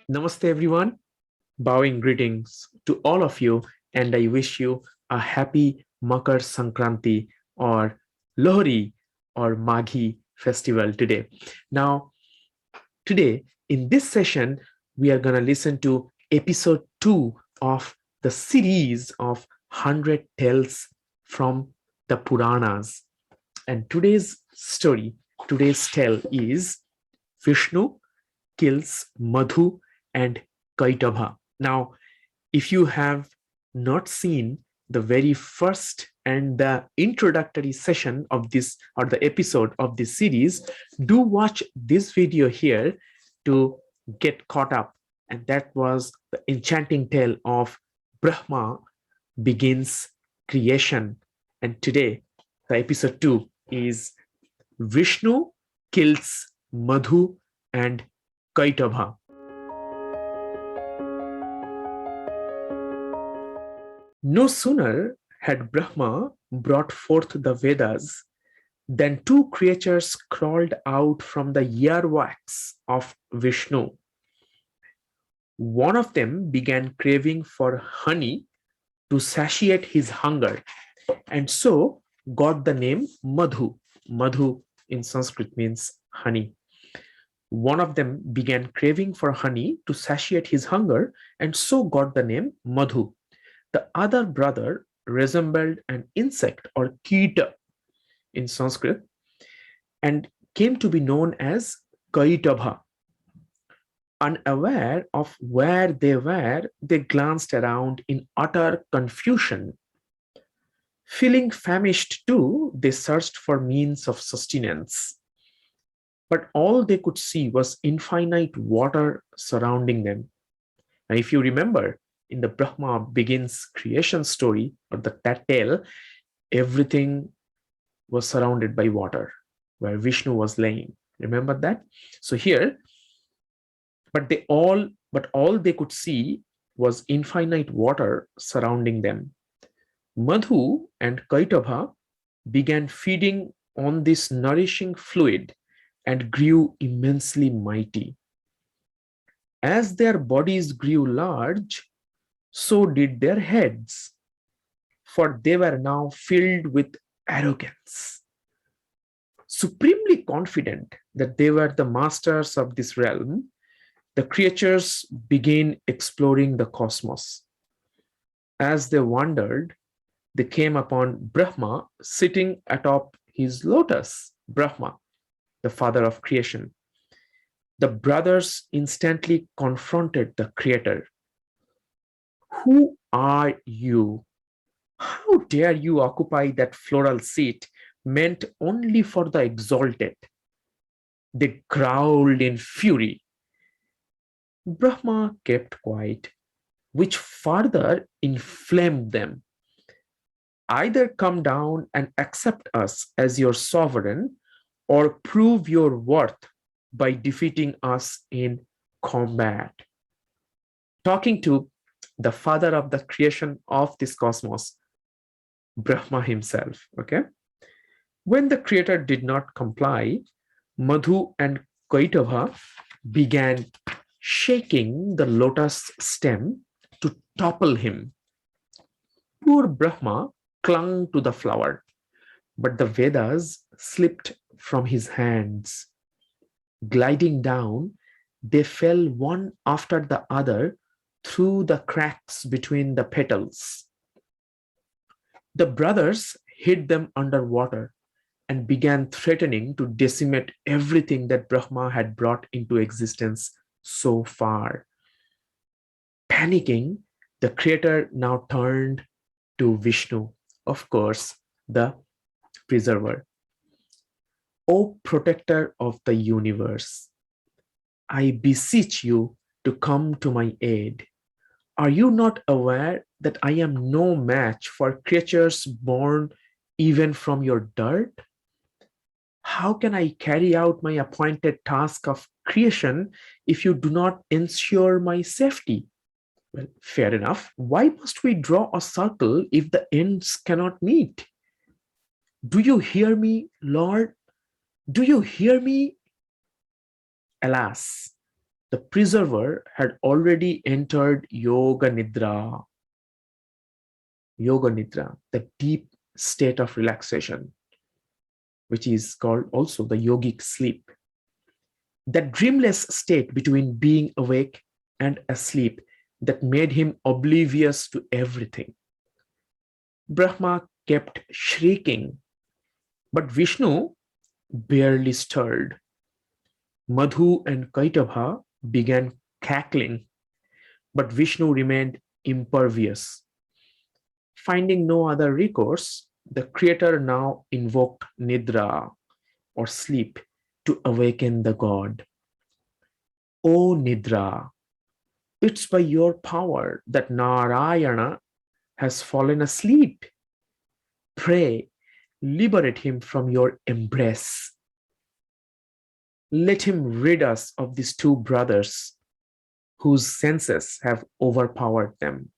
Namaste, everyone. Bowing greetings to all of you, and I wish you a happy Makar Sankranti or Lohri or Maghi festival today. Now, today in this session, we are going to listen to episode 2 of the series of 100 tales from the Puranas. And today's tale is Viṣṇu kills Madhu and Kaiṭabha. Now, if you have not seen the very first and the introductory session of this or the episode of this series, do watch this video here to get caught up. And that was the enchanting tale of Brahma begins creation. And today, the episode 2 is Viṣṇu kills Madhu and Kaiṭabha. No sooner had Brahma brought forth the Vedas than two creatures crawled out from the earwax of Viṣṇu. One of them began craving for honey to satiate his hunger, and so got the name Madhu. Madhu in Sanskrit means honey. One of them began craving for honey to satiate his hunger, and so got the name Madhu. The other brother resembled an insect or Kita in Sanskrit and came to be known as Kaiṭabha. Unaware of where they were, they glanced around in utter confusion. Feeling famished too, they searched for means of sustenance. But all they could see was infinite water surrounding them. And if you remember, in the Brahma begins creation story or that tale, everything was surrounded by water where Viṣṇu was laying. Remember that? So here, but all they could see was infinite water surrounding them. Madhu and Kaiṭabha began feeding on this nourishing fluid and grew immensely mighty. As their bodies grew large, so did their heads, for they were now filled with arrogance. Supremely confident that they were the masters of this realm, the creatures began exploring the cosmos. As they wandered, they came upon Brahma sitting atop his lotus, Brahma, the father of creation. The brothers instantly confronted the creator. Who are you? How dare you occupy that floral seat meant only for the exalted? They growled in fury. Brahma kept quiet, which further inflamed them. Either come down and accept us as your sovereign, or prove your worth by defeating us in combat. Talking to the father of the creation of this cosmos, Brahma himself. Okay. When the creator did not comply, Madhu and Kaiṭabha began shaking the lotus stem to topple him. Poor Brahma clung to the flower, but the Vedas slipped from his hands. Gliding down, they fell one after the other through the cracks between the petals. The brothers hid them under water and began threatening to decimate everything that Brahma had brought into existence so far. Panicking, the creator now turned to Viṣṇu, of course, the preserver. O protector of the universe, I beseech you to come to my aid. Are you not aware that I am no match for creatures born even from your dirt? How can I carry out my appointed task of creation if you do not ensure my safety? Well, fair enough. Why must we draw a circle if the ends cannot meet? Do you hear me, Lord? Do you hear me? Alas, The preserver had already entered Yoga Nidra, the deep state of relaxation, which is called also the yogic sleep. That dreamless state between being awake and asleep that made him oblivious to everything. Brahma kept shrieking, but Viṣṇu barely stirred. Madhu and Kaiṭabha began cackling, but Viṣṇu remained impervious. Finding no other recourse, the creator now invoked Nidra, or sleep, to awaken the god. O Nidra, it's by your power that Narayana has fallen asleep. Pray, liberate him from your embrace. Let him rid us of these two brothers whose senses have overpowered them,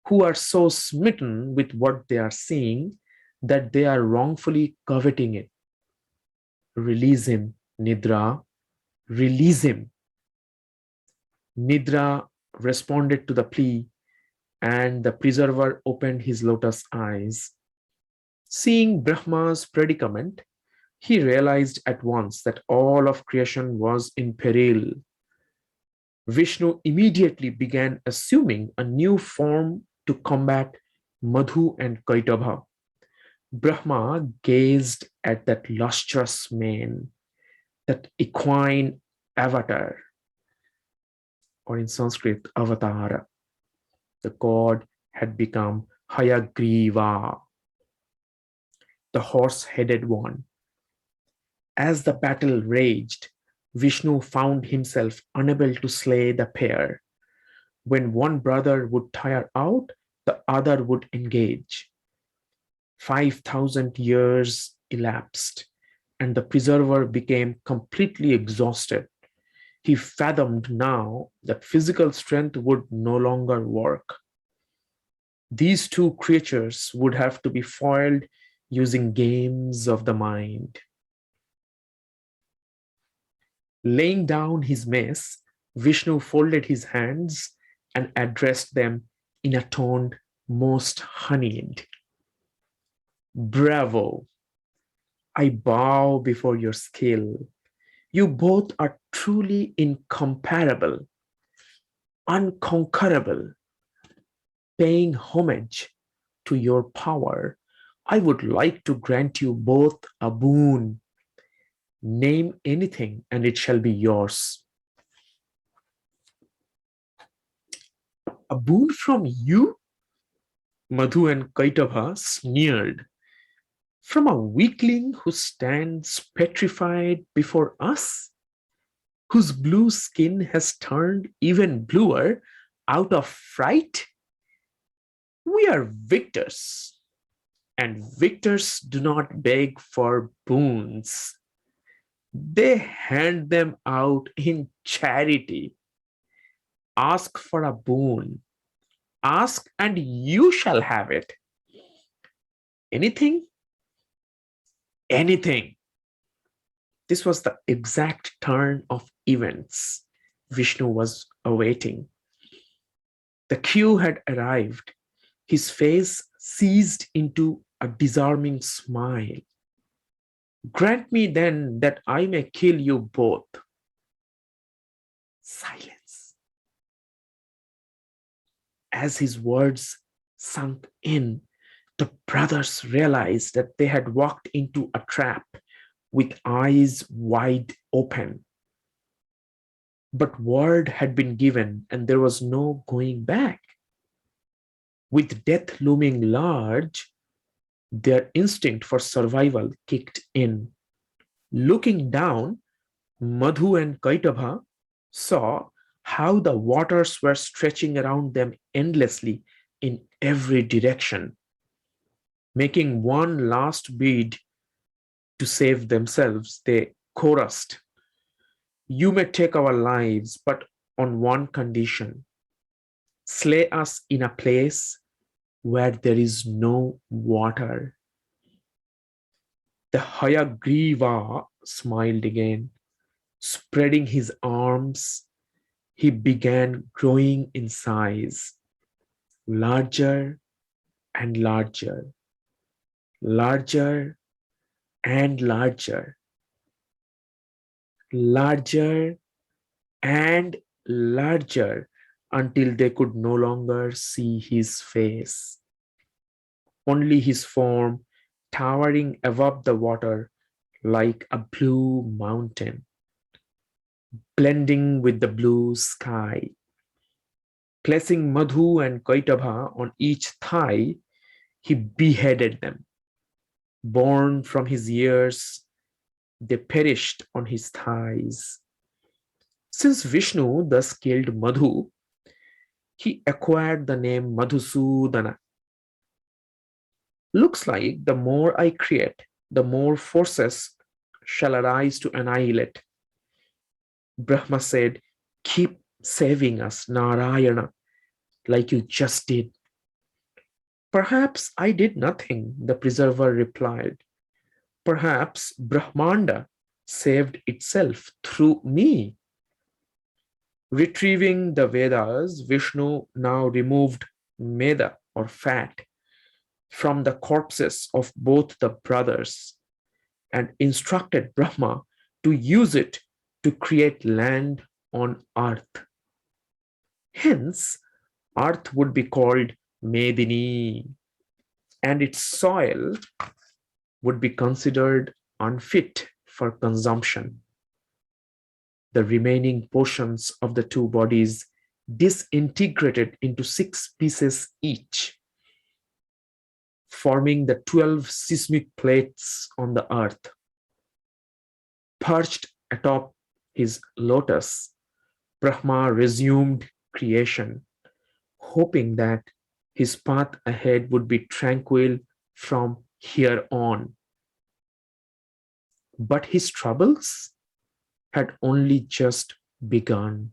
who are so smitten with what they are seeing that they are wrongfully coveting it. Release him, Nidra, release him. Nidra responded to the plea, and the preserver opened his lotus eyes. Seeing Brahma's predicament, he realized at once that all of creation was in peril. Viṣṇu immediately began assuming a new form to combat Madhu and Kaiṭabha. Brahma gazed at that lustrous mane, that equine avatar, or in Sanskrit, avatara. The god had become Hayagriva, the horse-headed one. As the battle raged, Viṣṇu found himself unable to slay the pair. When one brother would tire out, the other would engage. 5,000 years elapsed, and the preserver became completely exhausted. He fathomed now that physical strength would no longer work. These two creatures would have to be foiled using games of the mind. Laying down his mace, Viṣṇu folded his hands and addressed them in a tone most honeyed. Bravo! I bow before your skill. You both are truly incomparable, unconquerable. Paying homage to your power, I would like to grant you both a boon. Name anything and it shall be yours. A boon from you? Madhu and Kaiṭabha sneered. From a weakling who stands petrified before us, whose blue skin has turned even bluer out of fright? We are victors, and victors do not beg for boons. They hand them out in charity. Ask for a boon. Ask and you shall have it. Anything? Anything. This was the exact turn of events Viṣṇu was awaiting. The cue had arrived. His face seized into a disarming smile. Grant me then that I may kill you both. Silence. As his words sunk in, the brothers realized that they had walked into a trap with eyes wide open. But word had been given and there was no going back. With death looming large, their instinct for survival kicked in. Looking down, Madhu and Kaiṭabha saw how the waters were stretching around them endlessly in every direction. Making one last bid to save themselves, they chorused, "You may take our lives, but on one condition. Slay us in a place where there is no water." The Hayagriva smiled again. Spreading his arms, he began growing in size, larger and larger, larger and larger, larger and larger, until they could no longer see his face. Only his form towering above the water like a blue mountain, blending with the blue sky. Placing Madhu and Kaiṭabha on each thigh, he beheaded them. Born from his ears, they perished on his thighs. Since Viṣṇu thus killed Madhu, he acquired the name Madhusudana. Looks like the more I create, the more forces shall arise to annihilate. Brahma said, keep saving us, Narayana, like you just did. Perhaps I did nothing, the preserver replied. Perhaps Brahmanda saved itself through me. Retrieving the Vedas, Viṣṇu now removed meda or fat from the corpses of both the brothers and instructed Brahma to use it to create land on earth. Hence, earth would be called Medini, and its soil would be considered unfit for consumption. The remaining portions of the two bodies disintegrated into 6 pieces each, forming the 12 seismic plates on the earth. Perched atop his lotus, Brahma resumed creation, hoping that his path ahead would be tranquil from here on. But his troubles had only just begun.